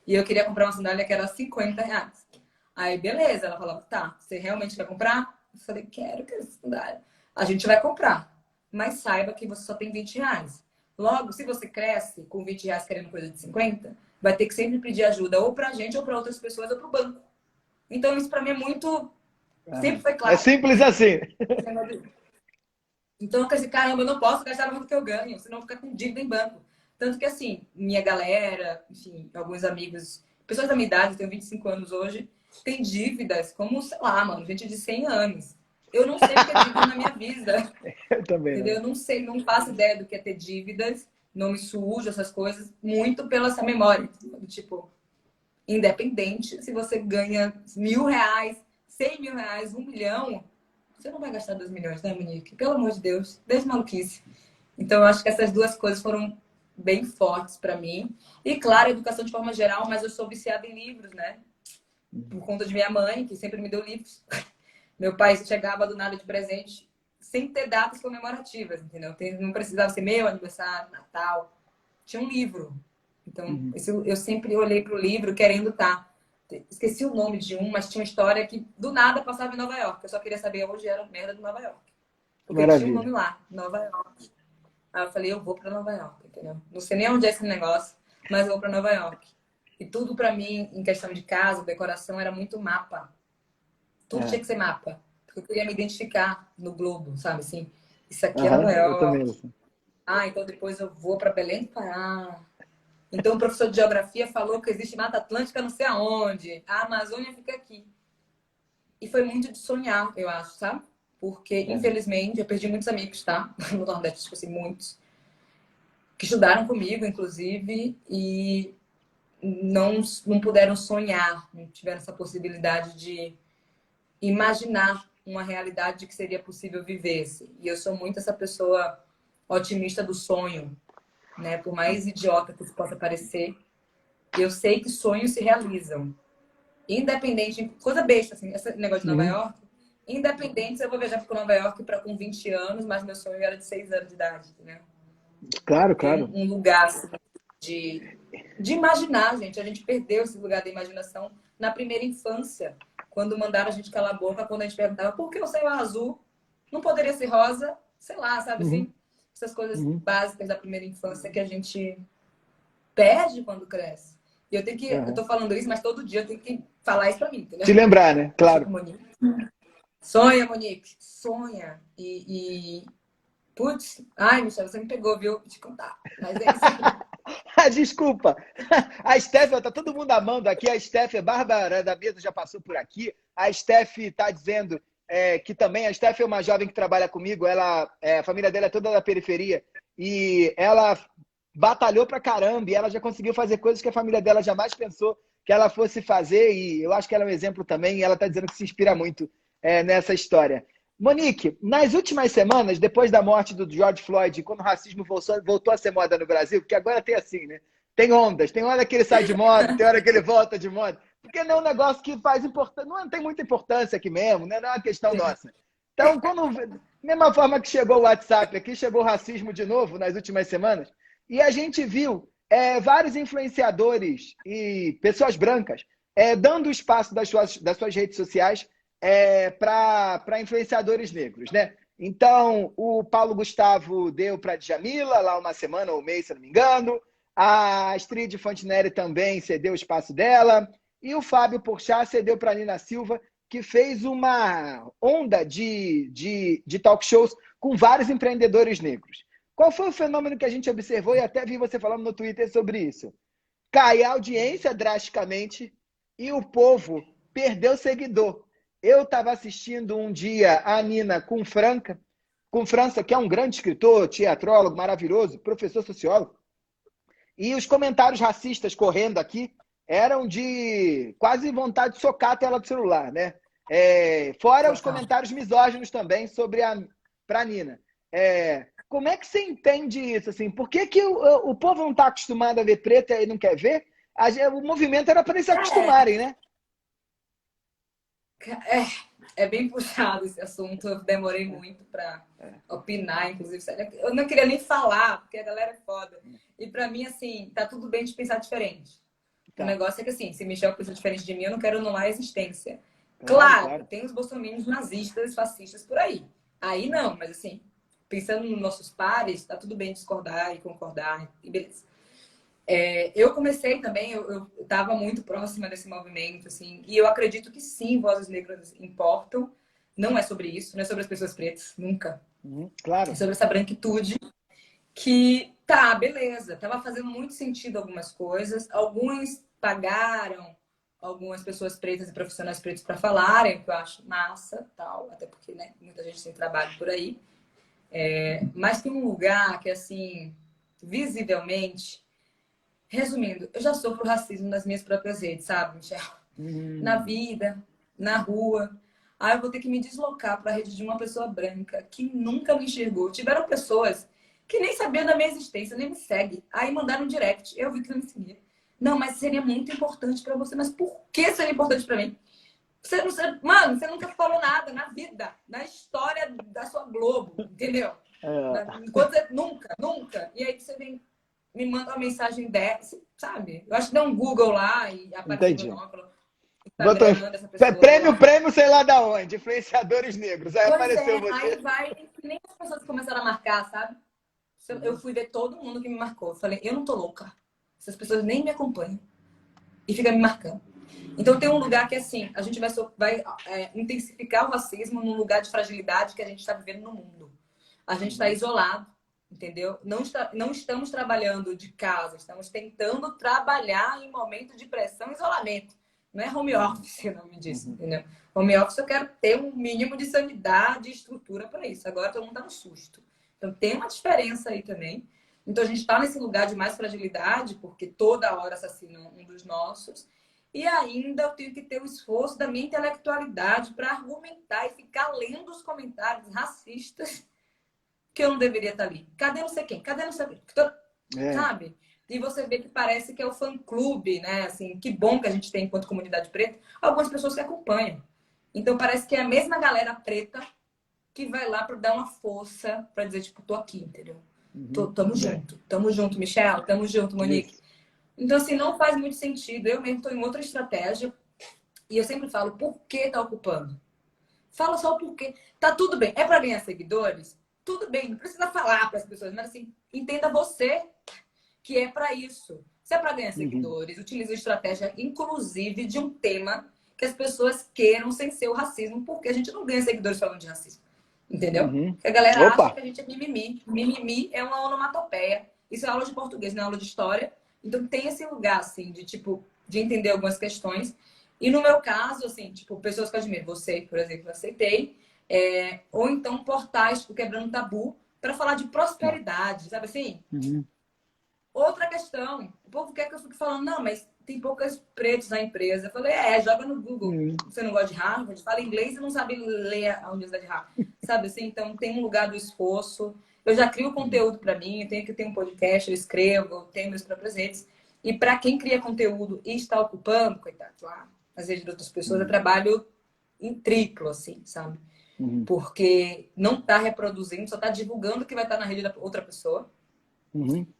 E eu queria comprar uma sandália que era R$ 50. Aí, beleza. Ela falava, tá, você realmente quer comprar? Eu falei, quero essa sandália. A gente vai comprar. Mas saiba que você só tem R$ 20. Logo, se você cresce com R$ 20 querendo coisa de 50, vai ter que sempre pedir ajuda ou pra gente, ou pra outras pessoas, ou pro banco. Então, isso pra mim é muito... Sempre Aham. foi É claro. simples assim. Então, eu falei, caramba, eu não posso gastar mais do que eu ganho, senão ficar com dívida em banco. Tanto que, assim, minha galera, enfim, alguns amigos, pessoas da minha idade, eu tenho 25 anos hoje, tem dívidas como, sei lá, mano, gente de 100 anos. Eu não sei o que é dívida na minha vida, Eu também entendeu? não. Eu não sei, não faço ideia do que é ter dívidas, nome sujo, essas coisas, muito pela essa memória. Do tipo, independente, se você ganha R$ 1.000, R$ 100.000, 1 milhão, você não vai gastar 2 milhões, né, Monique? Pelo amor de Deus, desde maluquice. Então, eu acho que essas duas coisas foram bem fortes para mim. E, claro, a educação de forma geral, mas eu sou viciada em livros, né? Por conta de minha mãe, que sempre me deu livros. Meu pai chegava do nada de presente, sem ter datas comemorativas, entendeu? Não precisava ser meu aniversário, Natal. Tinha um livro. Então, Uhum. eu sempre olhei para o livro querendo estar. Esqueci o nome de um, mas tinha uma história que do nada passava em Nova York. Eu só queria saber onde era a merda de Nova York. Porque tinha um Maravilha. nome lá, Nova York. Aí eu falei, eu vou para Nova York, entendeu? Não sei nem onde é esse negócio, mas eu vou para Nova York. E tudo para mim, em questão de casa, decoração, era muito mapa. Tudo tinha É. que ser mapa. Porque eu queria me identificar no globo, sabe assim? Isso aqui é Aham, Nova eu também. York. Assim. Ah, então depois eu vou para Belém do Pará. Então o professor de geografia falou que existe Mata Atlântica não sei aonde. A Amazônia fica aqui. E foi muito de sonhar, eu acho, sabe? Porque, Aham. infelizmente, eu perdi muitos amigos, tá? No Nordeste, tipo assim, muitos. Que estudaram comigo, inclusive, e não puderam sonhar, não tiveram essa possibilidade de imaginar uma realidade que seria possível viver. Assim. E eu sou muito essa pessoa otimista do sonho, né? Por mais idiota que isso possa parecer, eu sei que sonhos se realizam. Independente, coisa besta, assim, esse negócio de Nova Uhum. York, independente se eu vou viajar para Nova York com 20 anos, mas meu sonho era de 6 anos de idade, né? Claro, Ter claro. um lugar assim, de, de imaginar, gente. A gente perdeu esse lugar da imaginação na primeira infância, quando mandaram a gente calar a boca, quando a gente perguntava por que o céu é azul? Não poderia ser rosa? Sei lá, sabe Uhum. assim? Essas coisas Uhum. básicas da primeira infância que a gente perde quando cresce. E eu Aham. tô falando isso, mas todo dia eu tenho que falar isso pra mim, Se entendeu? lembrar, né? Do Claro. tipo, Monique. Sonha, Monique. Sonha. Putz, ai, Michel, você me pegou, viu? Vou te contar. Mas é isso aí. Ah, desculpa. A Steph, tá todo mundo amando aqui. A Steph, a Bárbara da mesa já passou por aqui. A Steph tá dizendo que também a Steph é uma jovem que trabalha comigo. Ela, a família dela é toda da periferia e ela batalhou pra caramba. E ela já conseguiu fazer coisas que a família dela jamais pensou que ela fosse fazer. E eu acho que ela é um exemplo também. E ela tá dizendo que se inspira muito nessa história. Monique, nas últimas semanas, depois da morte do George Floyd, quando o racismo voltou a ser moda no Brasil, porque agora tem assim, né? Tem ondas, tem hora que ele sai de moda, tem hora que ele volta de moda, porque não é um negócio que faz importância, não tem muita importância aqui mesmo, né? Não é uma questão Sim. nossa. Então, mesma forma que chegou o WhatsApp aqui, chegou o racismo de novo nas últimas semanas, e a gente viu vários influenciadores e pessoas brancas dando espaço das suas redes sociais para influenciadores negros, né? Então, o Paulo Gustavo deu para a Djamila, lá uma semana ou um mês, se não me engano. A Astrid Fontenelle também cedeu o espaço dela. E o Fábio Porchat cedeu para a Nina Silva, que fez uma onda de talk shows com vários empreendedores negros. Qual foi o fenômeno que a gente observou? E até vi você falando no Twitter sobre isso. Cai a audiência drasticamente e o povo perdeu seguidor. Eu estava assistindo um dia a Nina com França, que é um grande escritor, teatrólogo, maravilhoso, professor sociólogo, e os comentários racistas correndo aqui eram de quase vontade de socar a tela do celular, né? Fora os comentários misóginos também para a Nina. Como é que você entende isso? Assim? Por que o povo não está acostumado a ver preta e não quer ver? O movimento era para eles se acostumarem, né? É bem puxado esse assunto. Eu demorei muito para opinar, inclusive. Eu não queria nem falar, porque a galera é foda. E para mim, assim, tá tudo bem de pensar diferente. Tá. O negócio é que, assim, se Michel pensa diferente de mim, eu não quero anular a existência. Claro, tem os bolsominions nazistas, fascistas por aí. Aí não, mas assim, pensando nos nossos pares, tá tudo bem discordar e concordar, e beleza. Eu comecei também, eu estava muito próxima desse movimento, assim, e eu acredito que sim, vozes negras importam. Não é sobre isso, não é sobre as pessoas pretas, nunca. Claro. É sobre essa branquitude que, tá, beleza, tava fazendo muito sentido algumas coisas. Alguns pagaram algumas pessoas pretas e profissionais pretos para falarem, que eu acho massa, tal, até porque, né, muita gente tem trabalho por aí. Mas tem um lugar que, assim, visivelmente... Resumindo, eu já sofro racismo nas minhas próprias redes, sabe, Michel? Na vida, na rua. Aí eu vou ter que me deslocar para a rede de uma pessoa branca que nunca me enxergou. Tiveram pessoas que nem sabiam da minha existência, nem me seguem. Aí mandaram um direct. Eu vi que não me seguia. Não, mas seria muito importante para você. Mas por que seria importante para mim? Mano, você nunca falou nada na vida, na história da sua Globo, entendeu? Nunca. E aí você vem... me manda uma mensagem dessa, sabe? Eu acho que dá um Google lá e aparece meu nome. Prêmio, sei lá da onde. Influenciadores negros. Aí apareceu você. Aí vai, que nem as pessoas começaram a marcar, sabe? Eu fui ver todo mundo que me marcou. Eu falei, eu não tô louca. Essas pessoas nem me acompanham. E fica me marcando. Então tem um lugar que, assim, a gente vai intensificar o racismo num lugar de fragilidade que a gente está vivendo no mundo. A gente está isolado. Entendeu? Não estamos trabalhando de casa, estamos tentando trabalhar em momento de pressão e isolamento. Não é home office o nome disso, entendeu? Home office eu quero ter um mínimo de sanidade e estrutura para isso. Agora todo mundo está no susto. Então tem uma diferença aí também. Então a gente está nesse lugar de mais fragilidade, porque toda hora assassinam um dos nossos. E ainda eu tenho que ter o esforço da minha intelectualidade para argumentar e ficar lendo os comentários racistas que eu não deveria estar ali. Cadê não sei quem? Cadê não sei quem? Sabe? E você vê que parece que é o fã-clube, né? Assim, que bom que a gente tem enquanto comunidade preta. Algumas pessoas que acompanham. Então parece que é a mesma galera preta que vai lá para dar uma força, para dizer, tipo, tô aqui, entendeu? Tamo junto. Tamo junto, Michel. Tamo junto, Monique. Então, assim, não faz muito sentido. Eu mesmo tô em outra estratégia. E eu sempre falo, por que tá ocupando? Fala só o porquê. Tá tudo bem. É para ganhar seguidores? Tudo bem, não precisa falar para as pessoas, mas assim, entenda você que é para isso. Se é para ganhar seguidores, utilize a estratégia, inclusive, de um tema que as pessoas queiram sem ser o racismo, porque a gente não ganha seguidores falando de racismo. Entendeu? Porque a galera acha que a gente é mimimi. Mimimi é uma onomatopeia. Isso é aula de português, não é aula de história. Então tem esse lugar, assim, de tipo, de entender algumas questões. E no meu caso, assim, tipo, pessoas que eu admiro, você, por exemplo, eu aceitei. Ou então portais, tipo, Quebrando Tabu, para falar de prosperidade, sabe assim? Outra questão, o povo quer que eu fique falando, não, mas tem poucos pretos na empresa. Eu falei, joga no Google. Você não gosta de Harvard? Fala inglês e não sabe ler a Universidade de Harvard. Sabe assim? Então tem um lugar do esforço. Eu já crio conteúdo para mim, eu tenho que ter um podcast, eu escrevo, eu tenho meus próprios redes. E para quem cria conteúdo e está ocupando, coitado, lá, às vezes de outras pessoas, eu trabalho em triplo, assim, sabe? Porque não está reproduzindo, só está divulgando que vai estar na rede da outra pessoa.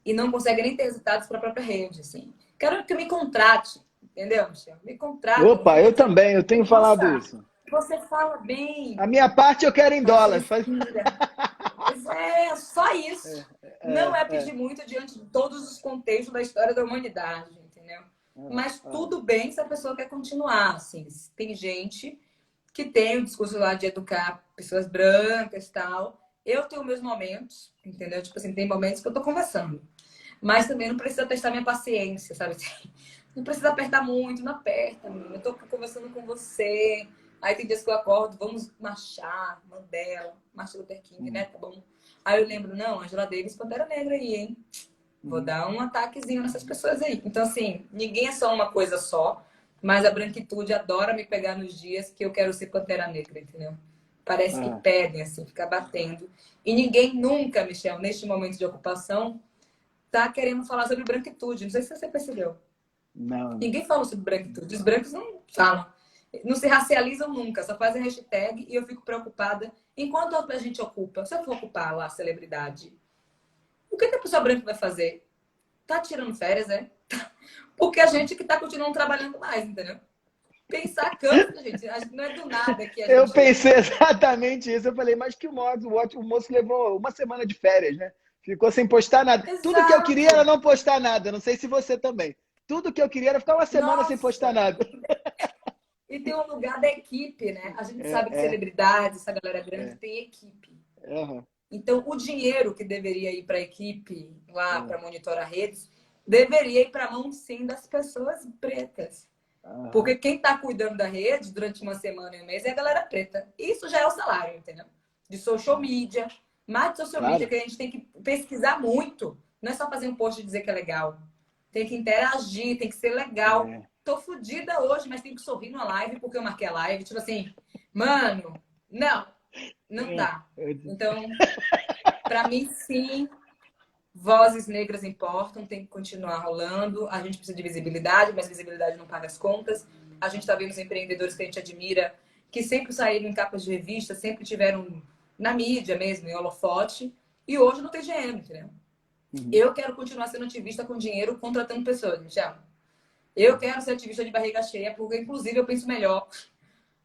E não consegue nem ter resultados para a própria rede, assim. Quero que me contrate, entendeu, Michel? Me contrate. Opa, eu também, eu tenho falado isso. Você fala bem. A minha parte eu quero em Nossa, dólar. mentira. Pois é, só isso. Não é pedir muito diante de todos os contextos da história da humanidade, entendeu? Mas tudo bem se a pessoa quer continuar, assim. Tem gente que tem o discurso lá de educar pessoas brancas e tal. Eu tenho meus momentos, entendeu? Tipo assim, tem momentos que eu tô conversando. Mas também não precisa testar minha paciência, sabe? Não precisa apertar muito, não aperta, menina. Eu tô conversando com você. Aí tem dias que eu acordo, vamos marchar, Mandela, Martin Luther King, né? Tá bom. Aí eu lembro, não, Angela Davis, Pantera Negra aí, hein? Vou dar um ataquezinho nessas pessoas aí. Então, assim, ninguém é só uma coisa só, mas a branquitude adora me pegar nos dias que eu quero ser Pantera Negra, entendeu? Parece que pedem, assim, ficar batendo. E ninguém nunca, Michel, neste momento de ocupação, tá querendo falar sobre branquitude. Não sei se você percebeu. Não. Ninguém fala sobre branquitude. Os brancos não falam. Não se racializam nunca, só fazem hashtag e eu fico preocupada. Enquanto a gente ocupa, se eu for ocupar lá a celebridade, o que a pessoa branca vai fazer? Tá tirando férias, é? Porque a gente que tá continuando trabalhando mais, entendeu? Pensar cansa, gente. Não é do nada que a Eu gente... pensei exatamente isso. Eu falei, mas que modo, o moço levou uma semana de férias, né? Ficou sem postar nada. Tudo que eu queria era Exato! não postar nada. Não sei se você também. Tudo que eu queria era ficar uma semana sem postar Nossa! nada. E tem um lugar da equipe, né? A gente É, sabe que é, celebridades, essa galera grande, é. tem equipe. Uhum, Então, o dinheiro que deveria ir para a equipe, lá para monitorar redes, deveria ir para a mão, sim, das pessoas pretas. uhum. Porque quem está cuidando da rede durante uma semana e um mês é a galera preta. Isso já é o salário, entendeu? De social media. Mais de social media, Claro. que a gente tem que pesquisar muito. Não é só fazer um post e dizer que é legal. Tem que interagir, tem que ser legal. É, Tô fodida hoje, mas tenho que sorrir numa live porque eu marquei a live. Tipo assim, mano, não, não é, dá. Então, para mim, sim, vozes negras importam, tem que continuar rolando. A gente precisa de visibilidade, mas visibilidade não paga as contas. A gente está vendo os empreendedores que a gente admira, que sempre saíram em capas de revista, sempre tiveram na mídia mesmo, em holofote, e hoje não tem dinheiro, entendeu? uhum, Eu quero continuar sendo ativista com dinheiro, contratando pessoas, Michel. Eu quero ser ativista de barriga cheia, porque, inclusive, eu penso melhor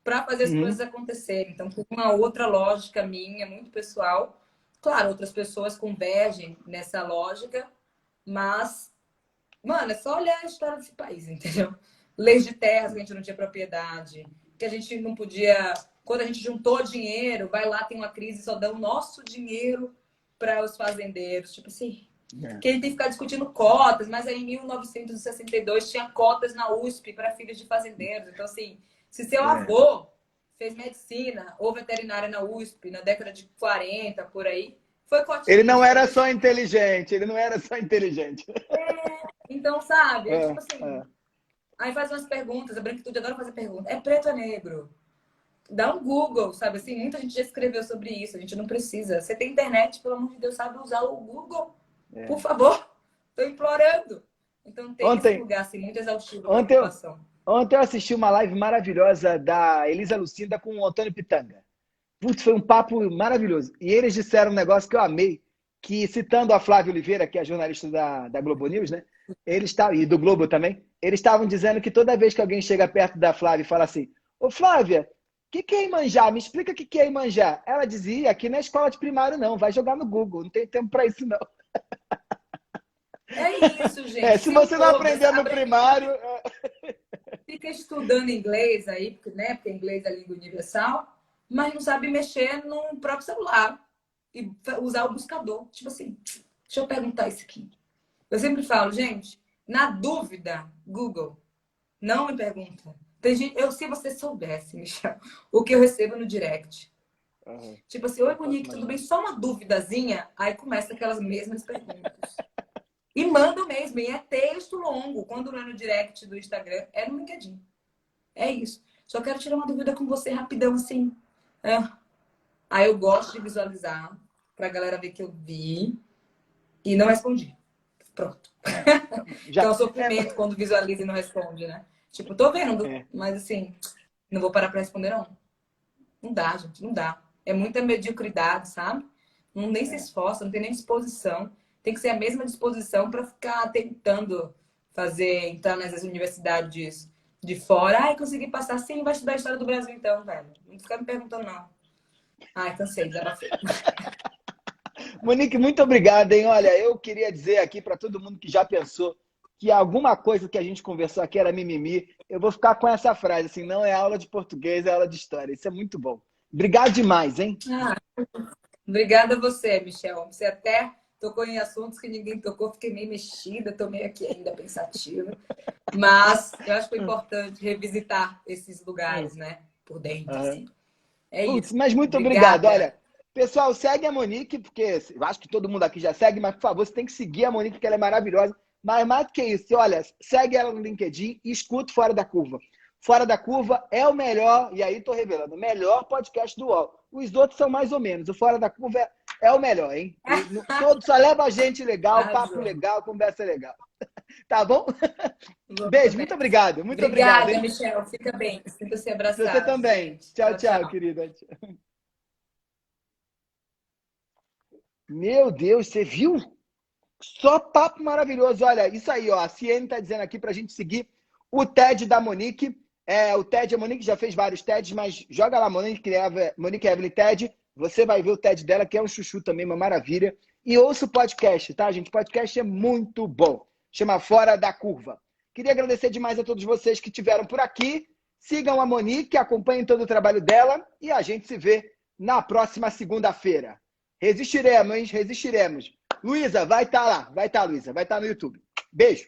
para fazer as coisas uhum. acontecerem. Então, por uma outra lógica minha, muito pessoal. Claro, outras pessoas convergem nessa lógica, mas, mano, é só olhar a história desse país, entendeu? Leis de terras que a gente não tinha propriedade, que a gente não podia. Quando a gente juntou dinheiro, vai lá, tem uma crise, só dá o nosso dinheiro para os fazendeiros. Tipo assim, É, que a gente tem que ficar discutindo cotas, mas aí em 1962 tinha cotas na USP para filhos de fazendeiros. Então, assim, se seu é. avô fez medicina ou veterinária na USP na década de 40, por aí, foi Ele cotinha, não tipo, era deixa. só inteligente, ele não era só inteligente. Então, sabe? É tipo É, assim. é. Aí faz umas perguntas, a branquitude adora fazer perguntas. É preto ou é negro? Dá um Google, sabe assim? Muita gente já escreveu sobre isso, a gente não precisa. Você tem internet, pelo amor de Deus, sabe usar o Google. Por É. favor, tô implorando. Então tem esse Ontem, lugar assim, muito exaustivo da ontem, eu, ocupação. ontem eu assisti uma live maravilhosa da Elisa Lucinda com o Antônio Pitanga. Putz, foi um papo maravilhoso. E eles disseram um negócio que eu amei, que citando a Flávia Oliveira, que é a jornalista da Globo News, né? Eles tavam, e do Globo também, eles estavam dizendo que toda vez que alguém chega perto da Flávia e fala assim, ô Flávia, o que é Iemanjá? Me explica o que é Iemanjá. Ela dizia, aqui não é escola de primário não, vai jogar no Google, não tem tempo para isso não. É isso, É, gente. se Se o você não povo, aprender a no primário... branquitude fica estudando inglês aí, porque, né, porque inglês é a língua universal, mas não sabe mexer no próprio celular e usar o buscador. Tipo assim, deixa eu perguntar isso aqui. Eu sempre falo, gente, na dúvida, Google, não me pergunta. Tem gente, se você soubesse, Michel, o que eu recebo no direct. Uhum, Tipo assim, oi, eu posso Monique, tudo bem? imaginar. Só uma duvidazinha, aí começa aquelas mesmas perguntas. E manda mesmo, e é texto longo. Quando não é no direct do Instagram, é no LinkedIn. É isso. Só quero tirar uma dúvida com você rapidão, assim. É. Aí eu gosto de visualizar, pra galera ver que eu vi e não respondi. Pronto. É, Que é já, um sofrimento quando visualiza e não responde, né? Tipo, tô vendo, é, mas assim, não vou parar pra responder, não. Não dá, gente, não dá. É muita mediocridade, sabe? Não nem se é. esforça, não tem nem disposição. Tem que ser a mesma disposição para ficar tentando fazer, entrar nessas universidades de fora. Ai, consegui passar. Sim, vai estudar a história do Brasil então, velho. Não fica me perguntando, não. Ai, cansei, desabafei. Monique, muito obrigado, hein? Olha, eu queria dizer aqui para todo mundo que já pensou que alguma coisa que a gente conversou aqui era mimimi, eu vou ficar com essa frase, assim, não é aula de português, é aula de história. Isso é muito bom. Obrigado demais, hein? Ah, obrigada a você, Michel. Você até tocou em assuntos que ninguém tocou, fiquei meio mexida, tô meio aqui ainda pensativa. Mas eu acho que foi importante revisitar esses lugares, né? Por dentro, Uhum. assim. É Putz, isso. mas muito obrigado. Obrigada. Olha, pessoal, segue a Monique, porque eu acho que todo mundo aqui já segue, mas por favor, você tem que seguir a Monique, porque ela é maravilhosa. Mas mais do que isso, olha, segue ela no LinkedIn e escuta Fora da Curva. Fora da Curva é o melhor, e aí tô revelando, o melhor podcast do UOL. Os outros são mais ou menos. O Fora da Curva é o melhor, hein? Todo só leva gente legal, papo Arrasou. legal, conversa legal. Tá bom? Louca Beijo, muito nessa. obrigado. Muito obrigado, Obrigada, hein? Michel. Fica bem. Sinta-se Você abraçado, também. gente. Tchau, Tchau, tchau, tchau. querida. Meu Deus, você viu? Só papo maravilhoso. Olha, isso aí, ó. A Ciene está dizendo aqui para a gente seguir o TED da Monique. O TED, a Monique já fez vários TEDs, mas joga lá, Monique Evelyn TED. Você vai ver o TED dela, que é um chuchu também, uma maravilha. E ouça o podcast, tá, gente? O podcast é muito bom. Chama Fora da Curva. Queria agradecer demais a todos vocês que estiveram por aqui. Sigam a Monique, acompanhem todo o trabalho dela e a gente se vê na próxima segunda-feira. Resistiremos, hein? Resistiremos. Luísa, vai estar lá. Vai estar, Luísa. Vai estar no YouTube. Beijo.